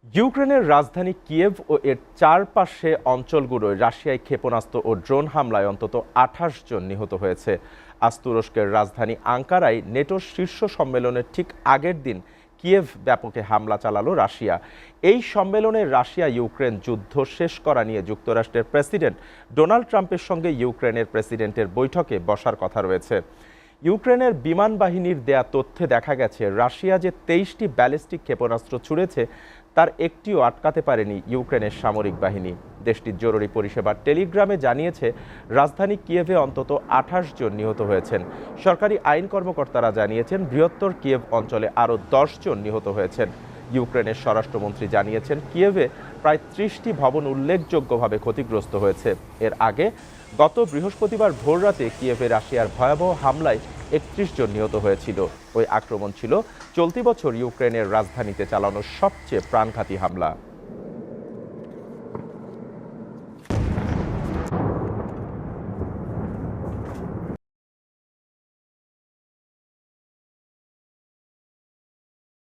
ইউক্রেনের রাজধানী কিয়েভ ও এর চারপাশে অঞ্চলগুলোয় রাশিয়ায় ক্ষেপণাস্ত্র ও ড্রোন হামলায় অন্তত ২৮ জন নিহত হয়েছে। আজ তুরস্কের রাজধানী আঙ্কারায় নেটোর শীর্ষ সম্মেলনের ঠিক আগের দিন কিয়েভ ব্যাপকে হামলা চালালো রাশিয়া। এই সম্মেলনে রাশিয়া ইউক্রেন যুদ্ধ শেষ করা নিয়ে যুক্তরাষ্ট্রের প্রেসিডেন্ট ডোনাল্ড ট্রাম্পের সঙ্গে ইউক্রেনের প্রেসিডেন্টের বৈঠকে বসার কথা রয়েছে। ইউক্রেনের বিমান বাহিনীর দেয়া তথ্যে দেখা গেছে রাশিয়া যে ২৩টি ব্যালিস্টিক ক্ষেপণাস্ত্র ছুড়েছে তার একটিও আটকাতে পারেনি ইউক্রেনের সামরিক বাহিনী। দেশটির জরুরি পরিষেবার টেলিগ্রামে জানিয়েছে রাজধানী কিয়েভে অন্তত ২৮ জন নিহত হয়েছেন। সরকারি আইন কর্মকর্তারা জানিয়েছেন বৃহত্তর কিয়েভ অঞ্চলে আরও ১০ জন নিহত হয়েছেন। ইউক্রেনের স্বরাষ্ট্রমন্ত্রী জানিয়েছেন কিয়েভে প্রায় ৩০টি ভবন উল্লেখযোগ্যভাবে ক্ষতিগ্রস্ত হয়েছে। এর আগে গত বৃহস্পতিবার ভোররাতে কিয়েভে রাশিয়ার ভয়াবহ হামলায় ৩১ জন নিহত হয়েছিল। ওই আক্রমণ ছিল চলতি বছর ইউক্রেনের রাজধানীতে চালানো সবচেয়ে প্রাণঘাতী হামলা।